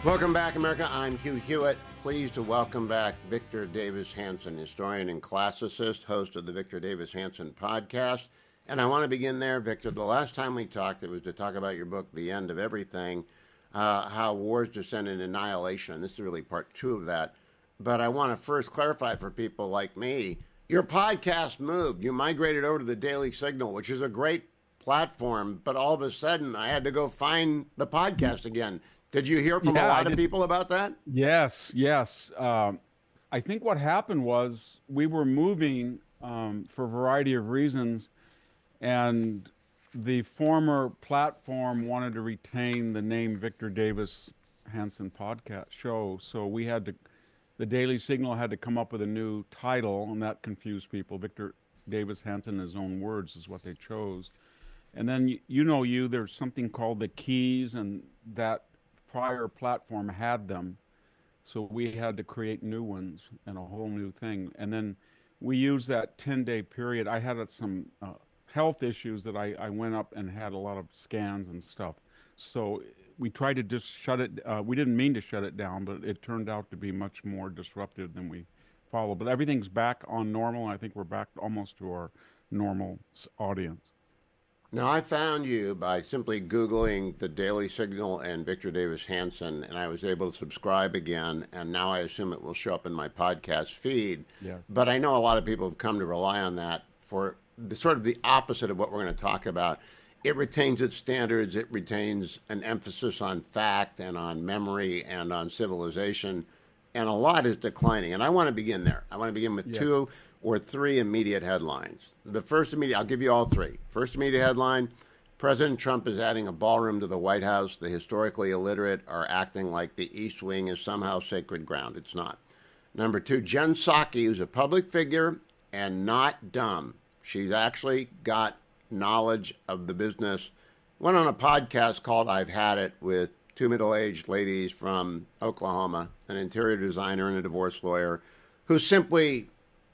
Welcome back, America. I'm Hugh Hewitt. Pleased to welcome back Victor Davis Hanson, historian and classicist, host of the Victor Davis Hanson podcast. And I want to begin there, Victor. The last time we talked, it was to talk about your book, The End of Everything, how wars descend in annihilation. And this is really part 2 of that. But I want to first clarify for people like me, your podcast moved. You migrated over to the Daily Signal, which is a great platform. But all of a sudden, I had to go find the podcast again. Did you hear from a lot of people about that? Yes. I think what happened was we were moving for a variety of reasons, and the former platform wanted to retain the name Victor Davis Hanson podcast show. So the Daily Signal had to come up with a new title, and that confused people. Victor Davis Hanson, in his own words, is what they chose. And then, there's something called the keys, and that prior platform had them, so we had to create new ones and a whole new thing. And then we used that 10-day period. I had some health issues that I went up and had a lot of scans and stuff. So we tried to just shut it. We didn't mean to shut it down, but it turned out to be much more disruptive than we followed. But everything's back on normal. I think we're back almost to our normal audience. Now, I found you by simply Googling the Daily Signal and Victor Davis Hanson, and I was able to subscribe again, and now I assume it will show up in my podcast feed. Yes. But I know a lot of people have come to rely on that for sort of the opposite of what we're going to talk about. It retains its standards, it retains an emphasis on fact and on memory and on civilization, and a lot is declining. And I want to begin there. I want to begin with 2 or 3 immediate headlines. The first immediate, I'll give you all 3. First immediate headline, President Trump is adding a ballroom to the White House. The historically illiterate are acting like the East Wing is somehow sacred ground. It's not. Number 2, Jen Psaki, who's a public figure and not dumb. She's actually got knowledge of the business. Went on a podcast called I've Had It with 2 middle-aged ladies from Oklahoma, an interior designer and a divorce lawyer, who simply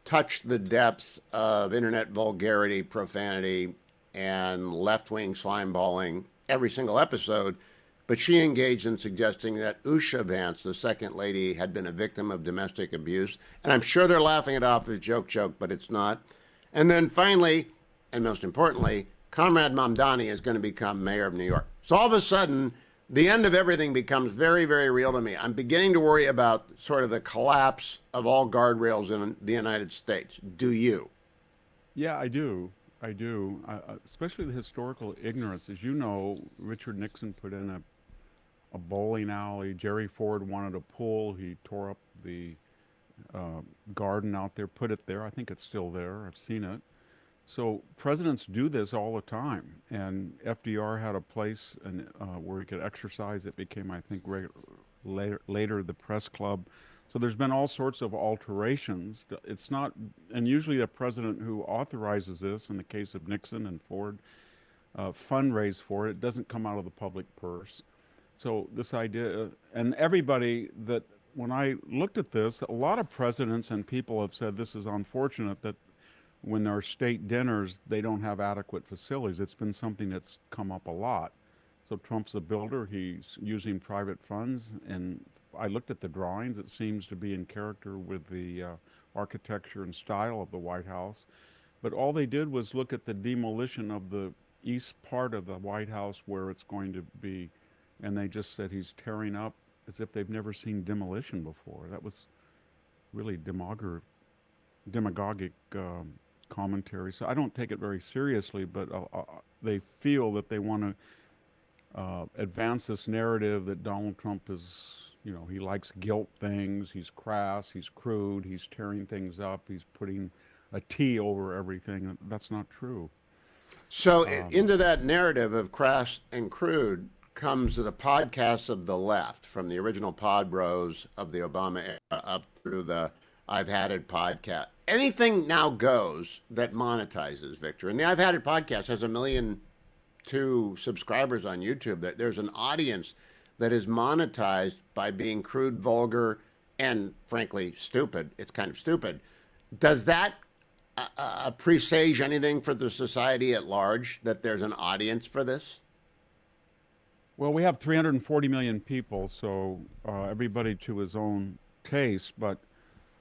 touch the depths of internet vulgarity, profanity, and left-wing slimeballing every single episode. But she engaged in suggesting that Usha Vance, the second lady, had been a victim of domestic abuse. And I'm sure they're laughing it off as joke, but it's not. And then finally, and most importantly, Comrade Mamdani is going to become mayor of New York. So all of a sudden, the end of everything becomes very, very real to me. I'm beginning to worry about sort of the collapse of all guardrails in the United States. Do you? Yeah, I do. Especially the historical ignorance. As you know, Richard Nixon put in a bowling alley. Jerry Ford wanted a pool. He tore up the garden out there, put it there. I think it's still there. I've seen it. So presidents do this all the time, and FDR had a place where he could exercise. It became, I think, later the press club. So there's been all sorts of alterations. It's not, and usually the president who authorizes this, in the case of Nixon and Ford, fundraise for it. It doesn't come out of the public purse. So this idea, and everybody that, when I looked at this, a lot of presidents and people have said this is unfortunate that when there are state dinners, they don't have adequate facilities. It's been something that's come up a lot. So Trump's a builder. He's using private funds. And I looked at the drawings. It seems to be in character with the architecture and style of the White House. But all they did was look at the demolition of the east part of the White House where it's going to be. And they just said he's tearing up as if they've never seen demolition before. That was really demagogic commentary. So I don't take it very seriously, but they feel that they want to advance this narrative that Donald Trump is, he likes guilt things, he's crass, he's crude, he's tearing things up, he's putting a T over everything. That's not true. So into that narrative of crass and crude comes the podcasts of the left, from the original Pod Bros of the Obama era up through the I've Had It podcast. Anything now goes that monetizes, Victor. And the I've Had It podcast has 1.2 million subscribers on YouTube. That there's an audience that is monetized by being crude, vulgar, and frankly stupid. It's kind of stupid. Does that presage anything for the society at large, that there's an audience for this? Well, we have 340 million people, so everybody to his own taste. But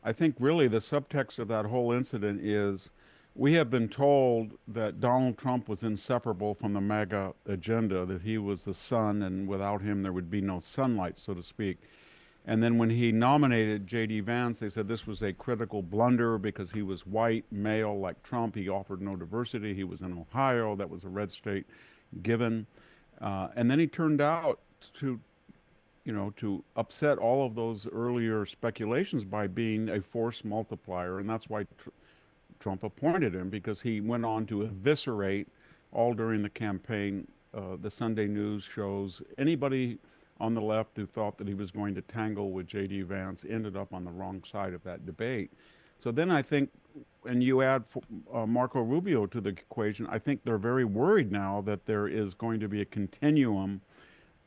I think really the subtext of that whole incident is we have been told that Donald Trump was inseparable from the MAGA agenda, that he was the sun, and without him there would be no sunlight, so to speak. And then when he nominated J.D. Vance, they said this was a critical blunder because he was white, male, like Trump. He offered no diversity. He was in Ohio. That was a red state given. And then he turned out to, to upset all of those earlier speculations by being a force multiplier. And that's why Trump appointed him, because he went on to eviscerate all during the campaign. The Sunday news shows anybody on the left who thought that he was going to tangle with J.D. Vance ended up on the wrong side of that debate. So then I think, and you add Marco Rubio to the equation, I think they're very worried now that there is going to be a continuum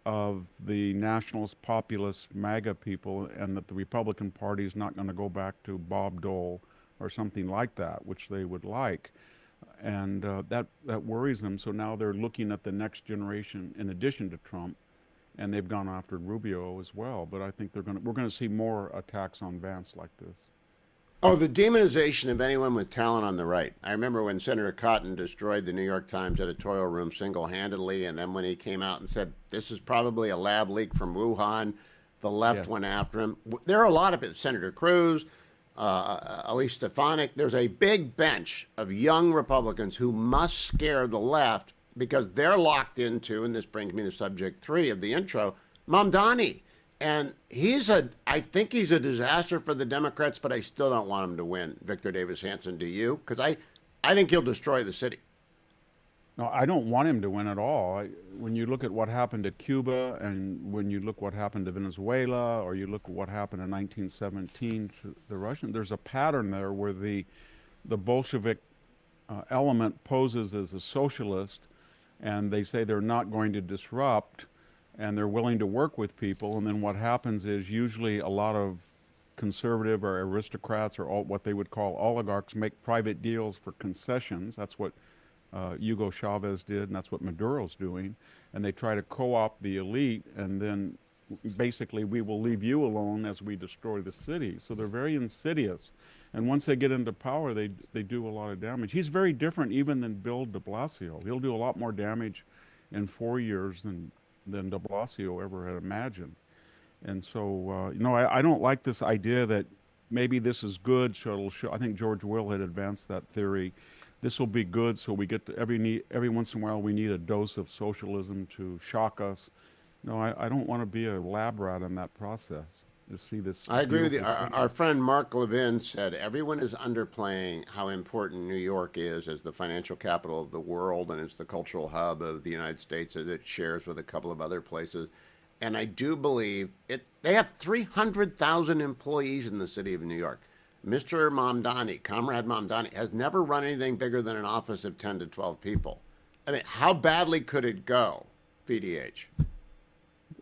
of the nationalist, populist, MAGA people, and that the Republican Party is not going to go back to Bob Dole or something like that, which they would like. And that worries them. So now they're looking at the next generation in addition to Trump, and they've gone after Rubio as well. But I think we're going to see more attacks on Vance like this. Oh, the demonization of anyone with talent on the right. I remember when Senator Cotton destroyed the New York Times editorial room single-handedly, and then when he came out and said, this is probably a lab leak from Wuhan, the left Yes. went after him. There are a lot of it. Senator Cruz, Elise Stefanik. There's a big bench of young Republicans who must scare the left because they're locked into, and this brings me to subject 3 of the intro, Mamdani. And I think he's a disaster for the Democrats, but I still don't want him to win. Victor Davis Hanson, do you? Because I think he'll destroy the city. No, I don't want him to win at all. When you look at what happened to Cuba, and when you look what happened to Venezuela, or you look at what happened in 1917 to the Russian, there's a pattern there where the Bolshevik element poses as a socialist, and they say they're not going to disrupt, and they're willing to work with people. And then what happens is usually a lot of conservative or aristocrats or what they would call oligarchs make private deals for concessions. That's what Hugo Chavez did, and that's what Maduro's doing. And they try to co-opt the elite, and then basically we will leave you alone as we destroy the city. So they're very insidious. And once they get into power, they do a lot of damage. He's very different even than Bill de Blasio. He'll do a lot more damage in 4 years than de Blasio ever had imagined. And so, I don't like this idea that maybe this is good. So it'll show, I think George Will had advanced that theory. This will be good. So we get to every once in a while we need a dose of socialism to shock us. No, I don't want to be a lab rat in that process. To see this I agree with you. beautiful Our city. friend Mark Levin said everyone is underplaying how important New York is as the financial capital of the world, and it's the cultural hub of the United States that it shares with a couple of other places. And I do believe it. They have 300,000 employees in the city of New York. Mr. Mamdani, Comrade Mamdani, has never run anything bigger than an office of 10 to 12 people. I mean, how badly could it go, VDH?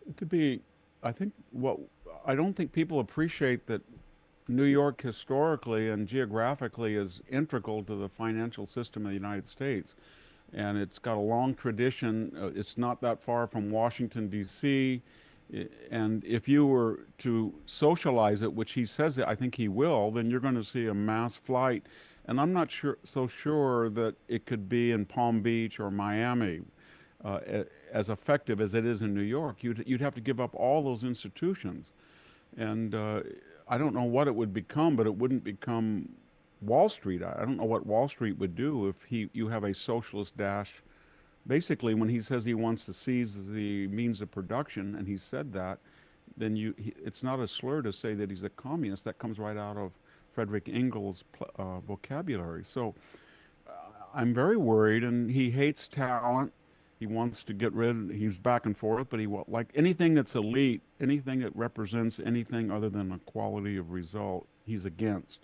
It could be, I don't think people appreciate that New York historically and geographically is integral to the financial system of the United States. And it's got a long tradition. It's not that far from Washington, D.C. And if you were to socialize it, which he says I think he will, then you're going to see a mass flight. And I'm not so sure that it could be in Palm Beach or Miami as effective as it is in New York. You'd have to give up all those institutions. And I don't know what it would become, but it wouldn't become Wall Street. I don't know what Wall Street would do if you have a socialist dash. Basically, when he says he wants to seize the means of production, and he said that, then it's not a slur to say that he's a communist. That comes right out of Frederick Engels' vocabulary. So I'm very worried, and he hates talent. He wants to get rid. He's back and forth, but like anything that's elite, anything that represents anything other than a quality of result, he's against.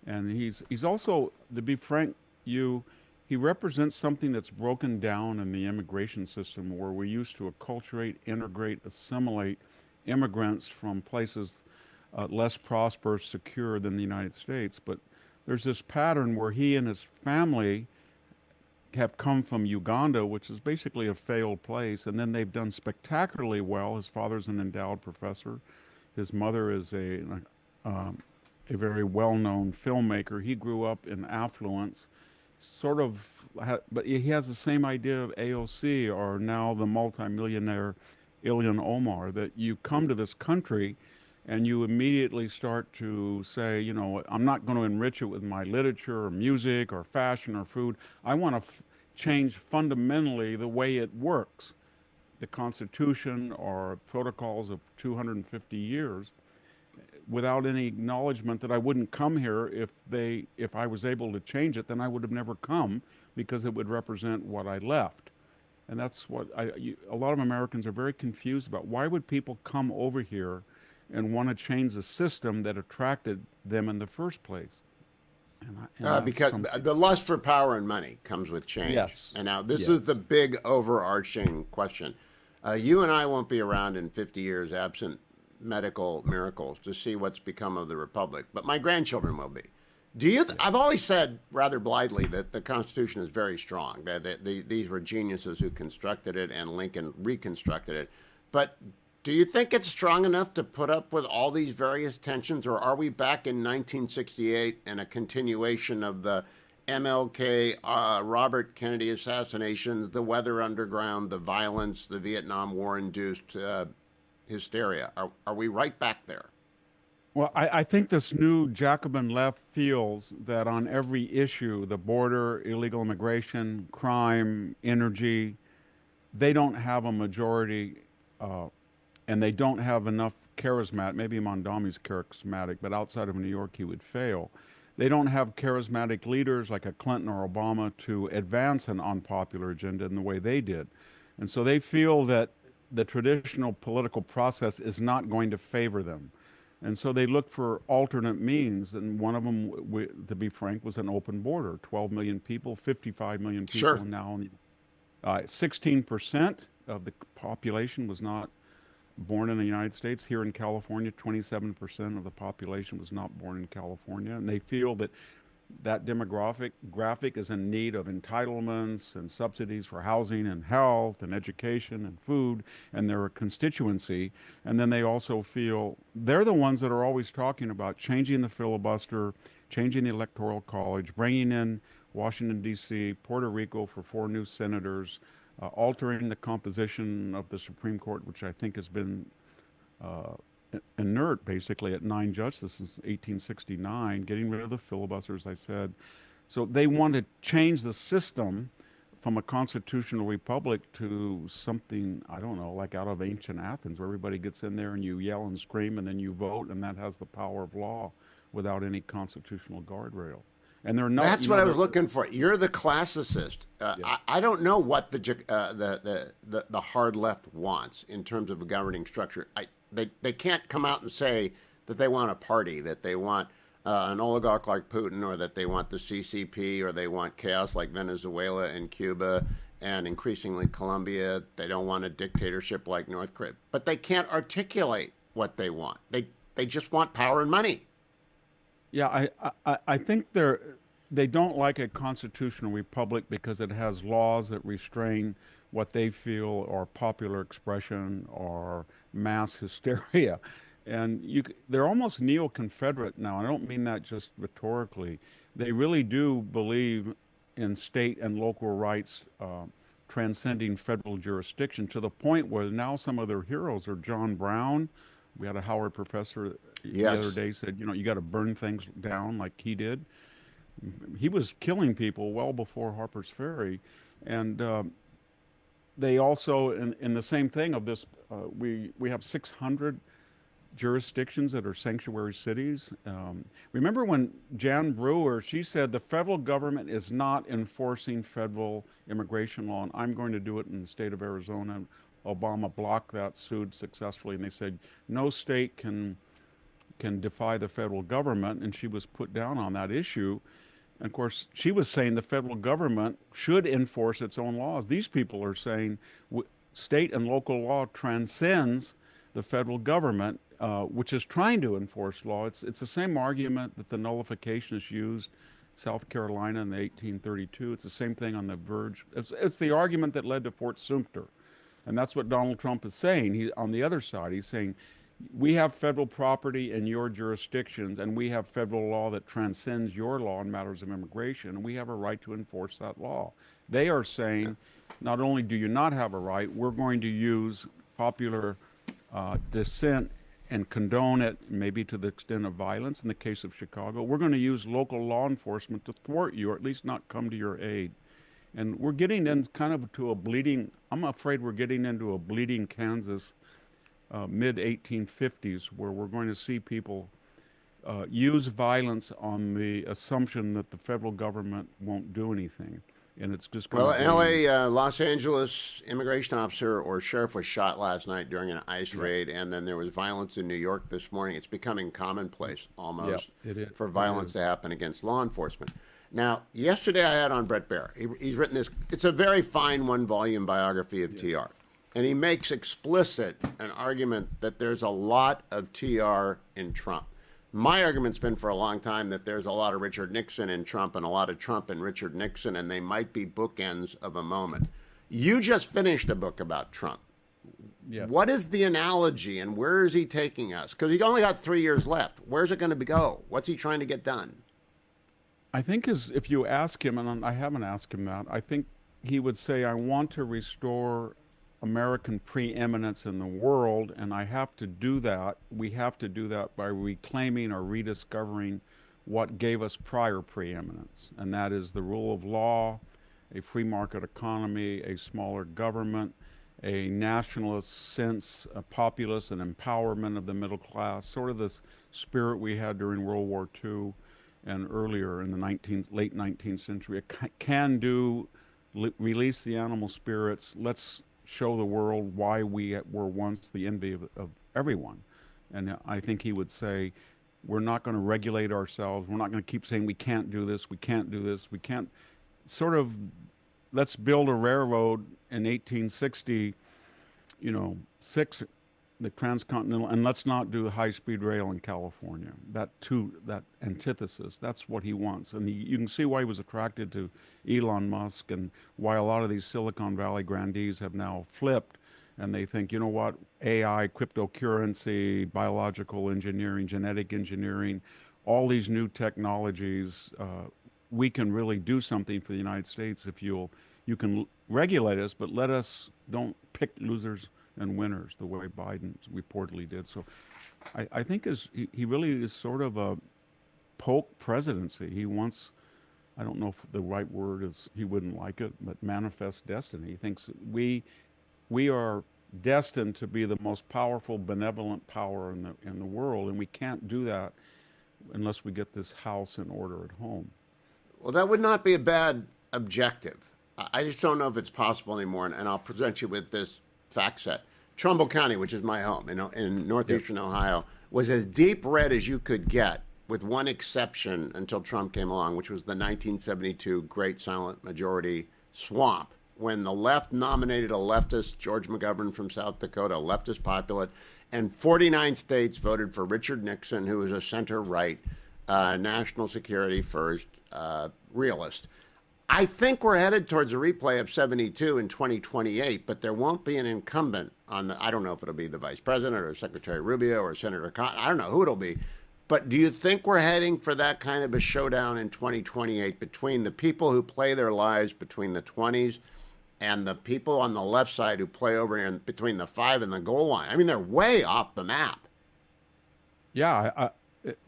And he's also, to be frank, he represents something that's broken down in the immigration system, where we used to acculturate, integrate, assimilate immigrants from places less prosperous, secure than the United States. But there's this pattern where he and his family have come from Uganda, which is basically a failed place, and then they've done spectacularly well. His father's an endowed professor. His mother is um, a very well-known filmmaker. He grew up in affluence, sort of, but he has the same idea of AOC or now the multimillionaire Ilhan Omar, that you come to this country and you immediately start to say, you know, I'm not going to enrich it with my literature or music or fashion or food. I want to change fundamentally the way it works, the Constitution or protocols of 250 years, without any acknowledgement that I wouldn't come here if I was able to change it, then I would have never come because it would represent what I left. And that's what a lot of Americans are very confused about. Why would people come over here and want to change the system that attracted them in the first place? And that's Because something. the lust for power and money comes with change. Yes. And now this is Yes. the big overarching question. You and I won't be around in 50 years absent medical miracles to see what's become of the republic, but my grandchildren will be. I've always said rather blithely that the Constitution is very strong. These were geniuses who constructed it, and Lincoln reconstructed it. But do you think it's strong enough to put up with all these various tensions, or are we back in 1968 and a continuation of the MLK, Robert Kennedy assassinations, the Weather Underground, the violence, the Vietnam War induced hysteria? Are we right back there? Well, I think this new Jacobin left feels that on every issue, the border, illegal immigration, crime, energy, they don't have a majority, uh, and they don't have enough charismatic. Maybe Mondami's charismatic, but outside of New York, he would fail. They don't have charismatic leaders like a Clinton or Obama to advance an unpopular agenda in the way they did. And so they feel that the traditional political process is not going to favor them. And so they look for alternate means. And one of them, to be frank, was an open border. 12 million people, 55 million people Sure. now. 16% of the population was not born in the United States. Here in California, 27% of the population was not born in California. And they feel that that demographic graphic is in need of entitlements and subsidies for housing and health and education and food and their constituency. And then they also feel they're the ones that are always talking about changing the filibuster, changing the electoral college, bringing in Washington, D.C., Puerto Rico for 4 new senators, altering the composition of the Supreme Court, which I think has been uh, inert basically at 9 justices since 1869, getting rid of the filibuster, as I said. So they want to change the system from a constitutional republic to something, I don't know, like out of ancient Athens, where everybody gets in there and you yell and scream and then you vote, and that has the power of law without any constitutional guardrail. And they're not, That's you what know, I was they're, looking for. You're the classicist. yeah. I don't know what the hard left wants in terms of a governing structure. They can't come out and say that they want a party, that they want an oligarch like Putin, or that they want the CCP, or they want chaos like Venezuela and Cuba, and increasingly Colombia. They don't want a dictatorship like North Korea. But they can't articulate what they want. They just want power and money. Yeah, I think they don't like a constitutional republic because it has laws that restrain what they feel are popular expression or mass hysteria. And they're almost neo-Confederate now. I don't mean that just rhetorically. They really do believe in state and local rights transcending federal jurisdiction to the point where now some of their heroes are John Brown. We had a Howard professor the other Yes. day said, you know, you got to burn things down like he did. He was killing people well before Harper's Ferry, and they also in the same thing of this. We have 600 jurisdictions that are sanctuary cities. Remember when Jan Brewer, she said the federal government is not enforcing federal immigration law, and I'm going to do it in the state of Arizona. Obama blocked that, sued successfully, and they said no state can defy the federal government, and she was put down on that issue. And of course, she was saying the federal government should enforce its own laws. These people are saying state and local law transcends the federal government, which is trying to enforce law. It's the same argument that the nullificationists used South Carolina in the 1832. It's the same thing on the verge. It's the argument that led to Fort Sumter. And that's what Donald Trump is saying. He, on the other side, he's saying, we have federal property in your jurisdictions, and we have federal law that transcends your law in matters of immigration, and we have a right to enforce that law. They are saying, not only do you not have a right, we're going to use popular dissent and condone it, maybe to the extent of violence in the case of Chicago. We're going to use local law enforcement to thwart you, or at least not come to your aid. And we're getting in kind of to a bleeding, I'm afraid we're getting into a bleeding Kansas mid 1850s, where we're going to see people use violence on the assumption that the federal government won't do anything. And it's just going Well, to be. L.A., Los Angeles immigration officer or sheriff was shot last night during an ICE Yeah. raid, and then there was violence in New York this morning. It's becoming commonplace almost Yeah, it is. for It violence is. to happen against law enforcement. Now, yesterday I had on Brett Baer. He's written this, it's a very fine one-volume biography of TR. And he makes explicit an argument that there's a lot of TR in Trump. My argument's been for a long time that there's a lot of Richard Nixon in Trump and a lot of Trump and Richard Nixon, and they might be bookends of a moment. You just finished a book about Trump. Yes. What is the analogy, and where is he taking us? Because he's only got 3 years left. Where's it going to go? What's he trying to get done? I think if you ask him, and I haven't asked him that, I think he would say, I want to restore American preeminence in the world, and I have to do that. We have to do that by reclaiming or rediscovering what gave us prior preeminence, and that is the rule of law, a free market economy, a smaller government, a nationalist sense, a populace, and empowerment of the middle class, sort of this spirit we had during World War II and earlier in the late 19th century. A can do, release the animal spirits. Let's show the world why we were once the envy of everyone. And I think he would say, we're not going to regulate ourselves. We're not going to keep saying we can't do this, we can't do this, we can't. Sort of, let's build a railroad in 1860, six, the transcontinental, and let's not do the high-speed rail in California. That antithesis, that's what he wants. And you can see why he was attracted to Elon Musk and why a lot of these Silicon Valley grandees have now flipped and they think, you know what, AI, cryptocurrency, biological engineering, genetic engineering, all these new technologies, we can really do something for the United States if you can regulate us, but let us don't pick losers and winners the way Biden reportedly did. So I think he really is sort of a poke presidency. He wants, I don't know if the right word is, he wouldn't like it, but manifest destiny. He thinks that we are destined to be the most powerful, benevolent power in the world, and we can't do that unless we get this house in order at home. Well, that would not be a bad objective. I just don't know if it's possible anymore, and I'll present you with this fact set. Trumbull County, which is my home in northeastern Ohio, was as deep red as you could get, with one exception until Trump came along, which was the 1972 Great Silent Majority swamp, when the left nominated a leftist, George McGovern from South Dakota, a leftist populist, and 49 states voted for Richard Nixon, who was a center-right, national security first realist. I think we're headed towards a replay of 72 in 2028, but there won't be an incumbent on I don't know if it'll be the vice president or Secretary Rubio or Senator Cotton. I don't know who it'll be. But do you think we're heading for that kind of a showdown in 2028 between the people who play their lives between the 20s and the people on the left side who play over in between the 5 and the goal line? I mean, they're way off the map. Yeah,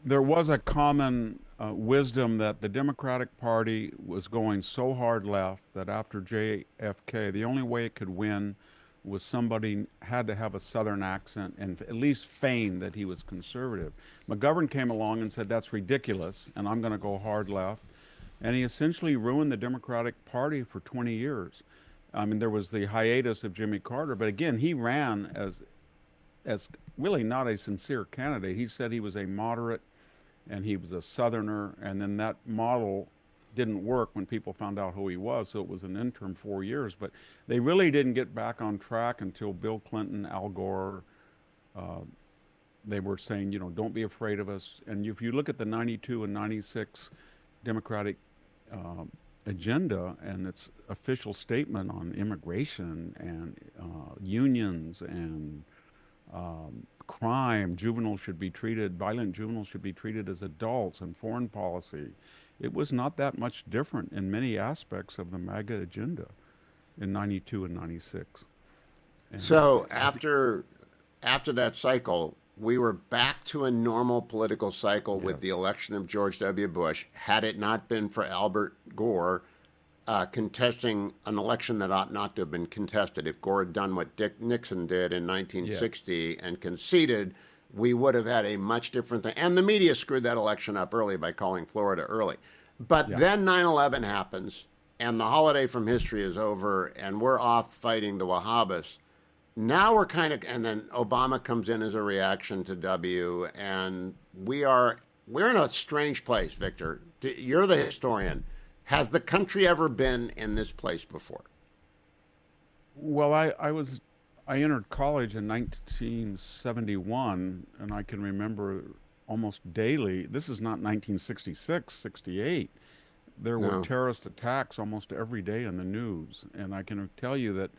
there was a common wisdom that the Democratic Party was going so hard left that after JFK, the only way it could win was somebody had to have a Southern accent and at least feign that he was conservative. McGovern came along and said, that's ridiculous, and I'm going to go hard left. And he essentially ruined the Democratic Party for 20 years. I mean, there was the hiatus of Jimmy Carter, but again, he ran as really not a sincere candidate. He said he was a moderate and he was a Southerner, and then that model didn't work when people found out who he was, so it was an interim 4 years. But they really didn't get back on track until Bill Clinton, Al Gore, they were saying, don't be afraid of us. And if you look at the 92 and 96 Democratic uh, agenda and its official statement on immigration and unions and crime, violent juveniles should be treated as adults, and foreign policy. It was not that much different in many aspects of the MAGA agenda in 92 and 96. And So I think, after that cycle, we were back to a normal political cycle with the yes, election of George W. Bush. Had it not been for Albert Gore contesting an election that ought not to have been contested, if Gore had done what Dick Nixon did in yes, 1960 and conceded, we would have had a much different thing. And the media screwed that election up early by calling Florida early. But yeah. then 9/11 happens, and the holiday from history is over, and we're off fighting the Wahhabis. Now we're kind of, and then Obama comes in as a reaction to W, and we're in a strange place, Victor. You're the historian. Has the country ever been in this place before? Well, I entered college in 1971, and I can remember almost daily. This is not 1966, 68. There were No. terrorist attacks almost every day in the news. And I can tell you that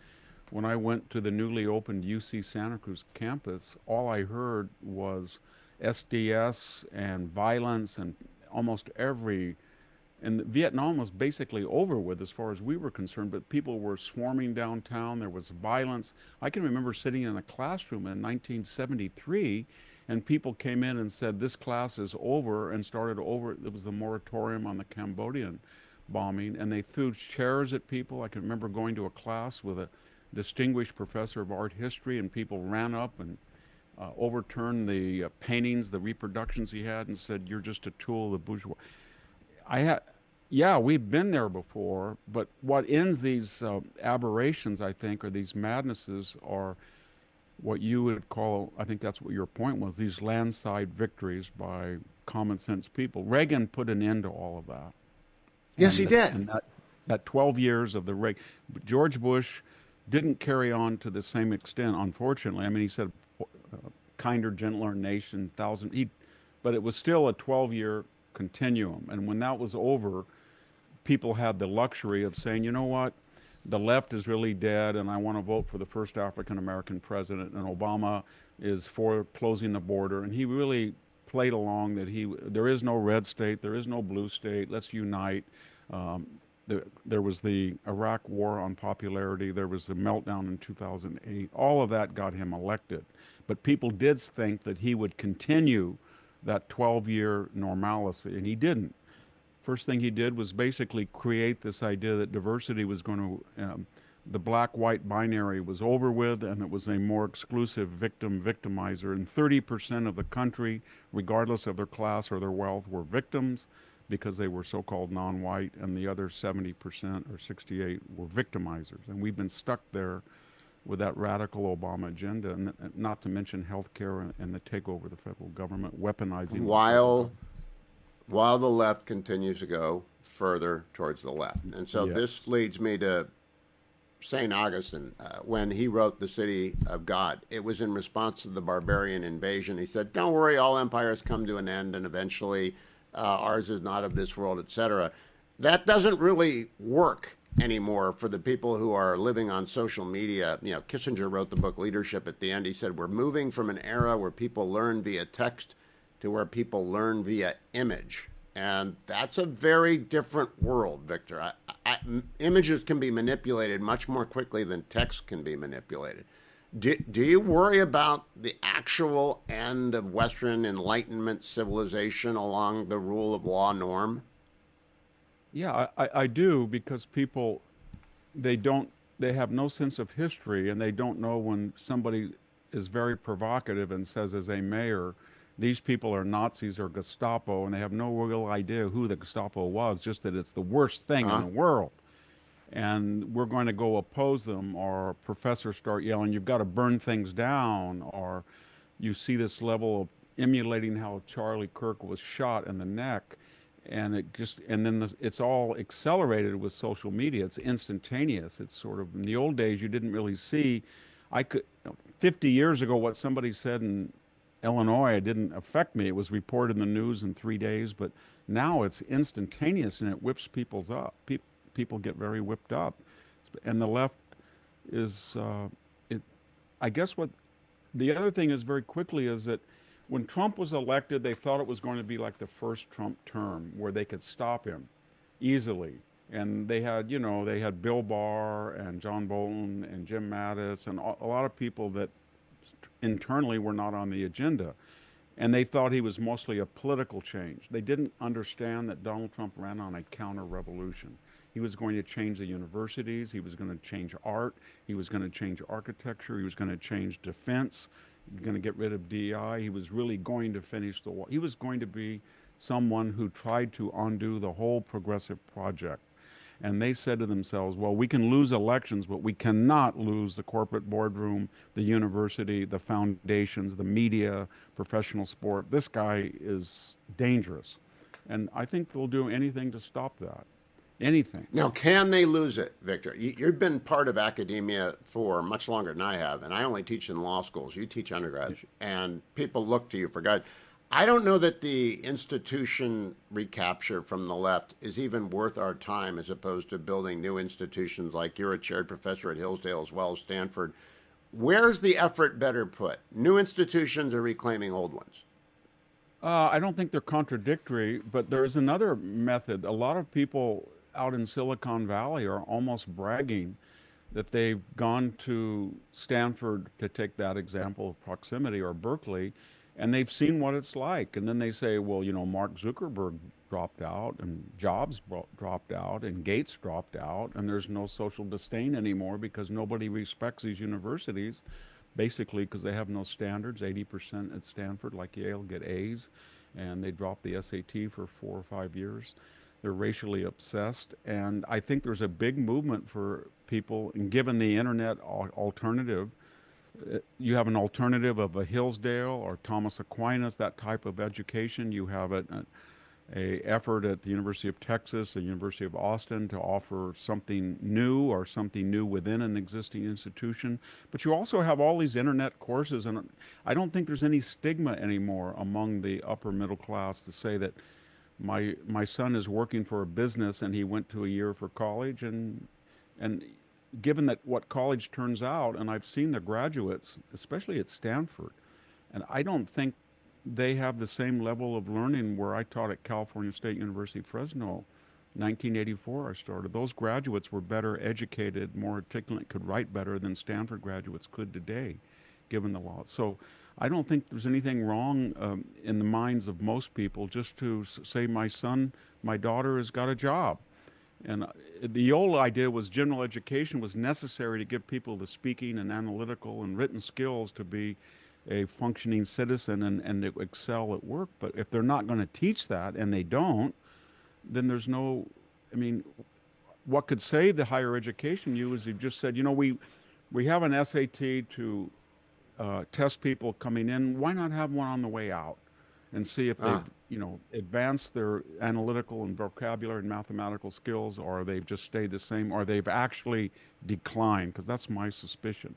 when I went to the newly opened UC Santa Cruz campus, all I heard was SDS and violence and almost every. And Vietnam was basically over with as far as we were concerned, but people were swarming downtown. There was violence. I can remember sitting in a classroom in 1973, and people came in and said, "This class is over," and started over. It was the moratorium on the Cambodian bombing, and they threw chairs at people. I can remember going to a class with a distinguished professor of art history, and people ran up and overturned the paintings, the reproductions he had, and said, "You're just a tool of the bourgeois." I had, yeah, we've been there before, but what ends these aberrations, I think, or these madnesses, are what you would call, I think that's what your point was, these landslide victories by common sense people. Reagan put an end to all of that, Yes, he did. and that 12 years of the George Bush didn't carry on to the same extent, unfortunately. I mean, he said kinder, gentler nation, thousand. But it was still a 12-year continuum, and when that was over, people had the luxury of saying, you know what, the left is really dead, and I want to vote for the first African American president, and Obama is for closing the border, and he really played along that there is no red state, there is no blue state, let's unite. Um, there was the Iraq war on popularity, there was the meltdown in 2008. All of that got him elected. But people did think that he would continue that 12-year normalcy, and he didn't. First thing he did was basically create this idea that diversity was going to, the black-white binary was over with, and it was a more exclusive victimizer. And 30% of the country, regardless of their class or their wealth, were victims because they were so-called non-white, and the other 70% or 68 were victimizers. And we've been stuck there with that radical Obama agenda, and not to mention health care and the takeover of the federal government, weaponizing the federal While government. while the left continues to go further towards the left. And so this Yes. leads me to St. Augustine. When he wrote The City of God, it was in response to the barbarian invasion. He said, don't worry, all empires come to an end, and eventually ours is not of this world, etc. That doesn't really work anymore for the people who are living on social media. You know, Kissinger wrote the book Leadership at the end. He said, we're moving from an era where people learn via text to where people learn via image. And that's a very different world, Victor. Images can be manipulated much more quickly than text can be manipulated. Do you worry about the actual end of Western Enlightenment civilization along the rule of law norm? Yeah, I do, because people, they don't, they have no sense of history, and they don't know when somebody is very provocative and says, as a mayor, these people are Nazis or Gestapo, and they have no real idea who the Gestapo was, just that it's the worst thing in Huh? the world. And we're going to go oppose them, or professors start yelling, you've got to burn things down, or you see this level of emulating how Charlie Kirk was shot in the neck. And it just, and then it's all accelerated with social media. It's instantaneous. It's sort of, in the old days, you didn't really see. I could, 50 years ago, what somebody said in Illinois, it didn't affect me. It was reported in the news in 3 days, but now it's instantaneous and it whips people's up. People get very whipped up, and the left is. It. I guess what the other thing is very quickly is that when Trump was elected, they thought it was going to be like the first Trump term where they could stop him easily. And they had Bill Barr and John Bolton and Jim Mattis and a lot of people that internally were not on the agenda. And they thought he was mostly a political change. They didn't understand that Donald Trump ran on a counter revolution. He was going to change the universities. He was going to change art. He was going to change architecture. He was going to change defense. He was going to get rid of DEI. He was really going to finish the war. He was going to be someone who tried to undo the whole progressive project. And they said to themselves, well, we can lose elections, but we cannot lose the corporate boardroom, the university, the foundations, the media, professional sport. This guy is dangerous. And I think they'll do anything to stop that. Anything. Now, can they lose it, Victor? You've been part of academia for much longer than I have, and I only teach in law schools. You teach undergrads, and people look to you for guidance. I don't know that the institution recapture from the left is even worth our time as opposed to building new institutions like you're a chaired professor at Hillsdale as well as Stanford. Where's the effort better put? New institutions or reclaiming old ones? I don't think they're contradictory, but there's another method. A lot of people out in Silicon Valley are almost bragging that they've gone to Stanford, to take that example of proximity, or Berkeley, and they've seen what it's like. And then they say, well, Mark Zuckerberg dropped out, and Jobs dropped out, and Gates dropped out, and there's no social disdain anymore because nobody respects these universities, basically because they have no standards. 80% at Stanford, like Yale, get A's, and they drop the SAT for 4 or 5 years. They're racially obsessed, and I think there's a big movement for people, and given the internet alternative, you have an alternative of a Hillsdale or Thomas Aquinas, that type of education. You have a effort at the University of Texas, the University of Austin, to offer something new or something new within an existing institution. But you also have all these internet courses, and I don't think there's any stigma anymore among the upper middle class to say that my son is working for a business and he went to a year for college, and given that what college turns out, and I've seen the graduates, especially at Stanford, and I don't think they have the same level of learning where I taught at California State University, Fresno. 1984 I started. Those graduates were better educated, more articulate, could write better than Stanford graduates could today, given the law. So I don't think there's anything wrong in the minds of most people just to say my son, my daughter has got a job. And the old idea was general education was necessary to give people the speaking and analytical and written skills to be a functioning citizen and to excel at work. But if they're not going to teach that, and they don't, then there's no, I mean, what could save the higher education you is you've just said, we have an SAT to test people coming in. Why not have one on the way out and see if they've, advanced their analytical and vocabulary and mathematical skills, or they've just stayed the same, or they've actually declined, because that's my suspicion.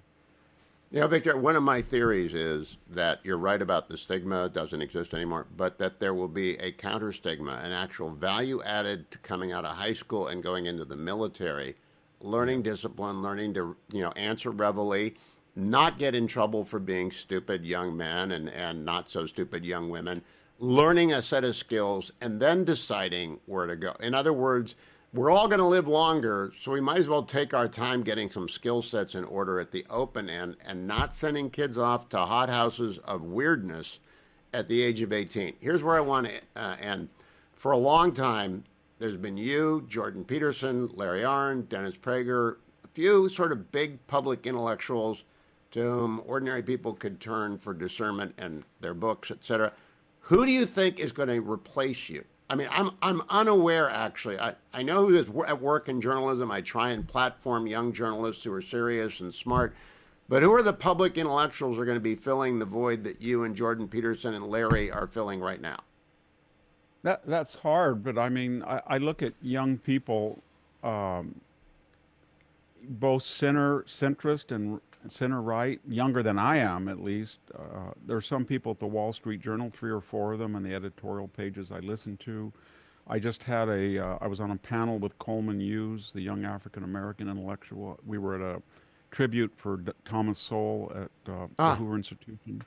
Victor, one of my theories is that you're right about the stigma doesn't exist anymore, but that there will be a counter stigma, an actual value added to coming out of high school and going into the military, learning discipline, learning to, answer readily, not get in trouble for being stupid young men and not so stupid young women, learning a set of skills, and then deciding where to go. In other words, we're all going to live longer, so we might as well take our time getting some skill sets in order at the open end and not sending kids off to hothouses of weirdness at the age of 18. Here's where I want to end. For a long time, there's been you, Jordan Peterson, Larry Arnn, Dennis Prager, a few sort of big public intellectuals to whom ordinary people could turn for discernment and their books, etc. Who do you think is going to replace you? I mean, I'm unaware, actually. I know who is at work in journalism. I try and platform young journalists who are serious and smart. But who are the public intellectuals who are going to be filling the void that you and Jordan Peterson and Larry are filling right now? That's hard, but I mean, I look at young people, both centrist center right, younger than I am at least. There are some people at the Wall Street Journal, three or four of them, on the editorial pages I listen to. I just had I was on a panel with Coleman Hughes, the young African American intellectual. We were at a tribute for Thomas Sowell at the Ah, Hoover Institution,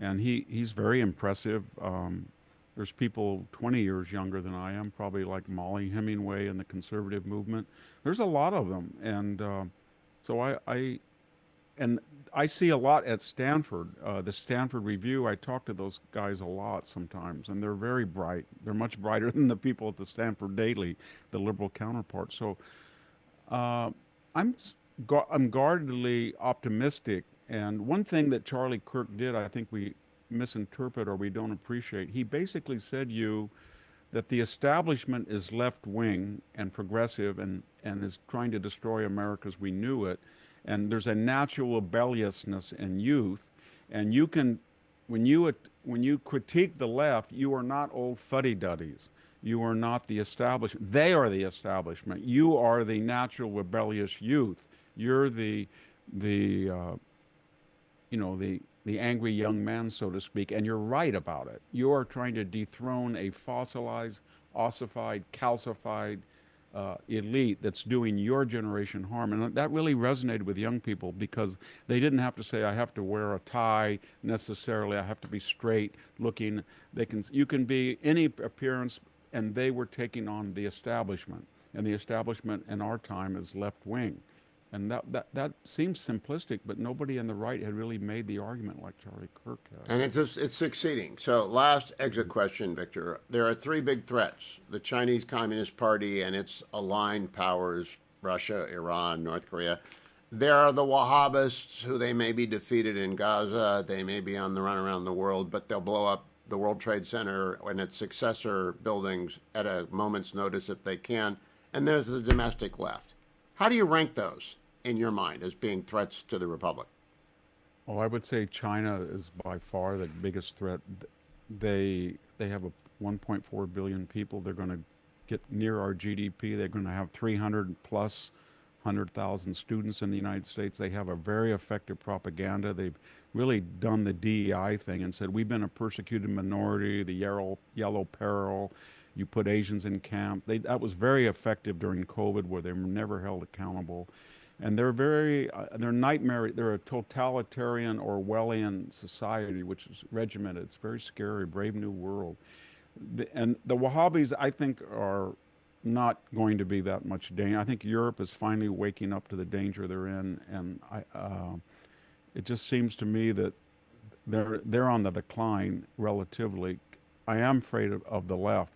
and he's very impressive. There's people 20 years younger than I am, probably like Molly Hemingway in the conservative movement. There's a lot of them, and so and I see a lot at Stanford. The Stanford Review, I talk to those guys a lot sometimes, and they're very bright. They're much brighter than the people at the Stanford Daily, the liberal counterpart. So uh, I'm I'm guardedly optimistic. And one thing that Charlie Kirk did, I think we misinterpret or we don't appreciate. He basically said that the establishment is left wing and progressive and is trying to destroy America as we knew it. And there's a natural rebelliousness in youth. And you can, when you critique the left, you are not old fuddy-duddies. You are not the establishment. They are the establishment. You are the natural rebellious youth. You're the the angry young man, so to speak, and you're right about it. You are trying to dethrone a fossilized, ossified, calcified elite that's doing your generation harm. And that really resonated with young people because they didn't have to say, I have to wear a tie necessarily, I have to be straight looking. You can be any appearance, and they were taking on the establishment. And the establishment in our time is left wing. And that seems simplistic, but nobody on the right had really made the argument like Charlie Kirk and has. it's succeeding. So, last exit question, Victor. There are three big threats: the Chinese Communist Party and its aligned powers, Russia, Iran, North Korea. There are the Wahhabists, who they may be defeated in Gaza, they may be on the run around the world, but they'll blow up the World Trade Center and its successor buildings at a moment's notice if they can. And there's the domestic left. How do you rank those in your mind as being threats to the republic? Oh, I would say China is by far the biggest threat. They have 1.4 billion people. They're going to get near our GDP. They're going to have 300 plus 100,000 students in the United States. They have a very effective propaganda. They've really done the DEI thing and said, we've been a persecuted minority, the yellow peril. You put Asians in camp. That was very effective during COVID, where they were never held accountable. And they're nightmare. They're a totalitarian Orwellian society, which is regimented. It's very scary, Brave New World. And the Wahhabis, I think, are not going to be that much danger. I think Europe is finally waking up to the danger they're in, and it just seems to me that they're on the decline relatively. I am afraid of the left,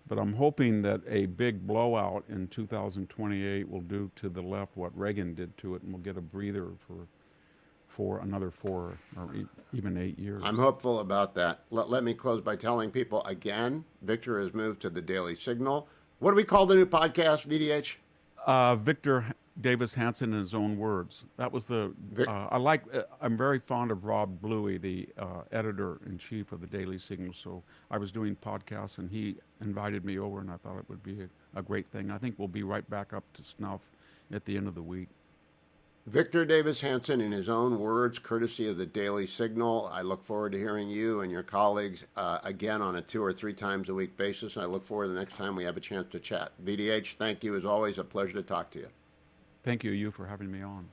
but I'm hoping that a big blowout in 2028 will do to the left what Reagan did to it, and we'll get a breather for another 4 or even 8 years. I'm hopeful about that. Let me close by telling people again, Victor has moved to the Daily Signal. What do we call the new podcast, VDH? Victor Davis Hanson in his own words. That was the Vic, I'm very fond of Rob Bluey, the editor in chief of the Daily Signal. So I was doing podcasts, and he invited me over, and I thought it would be a great thing. I think we'll be right back up to snuff at the end of the week. Victor Davis Hanson, in his own words, courtesy of the Daily Signal. I look forward to hearing you and your colleagues again on a 2 or 3 times a week basis. And I look forward to the next time we have a chance to chat. VDH, thank you as always. A pleasure to talk to you. Thank you for having me on.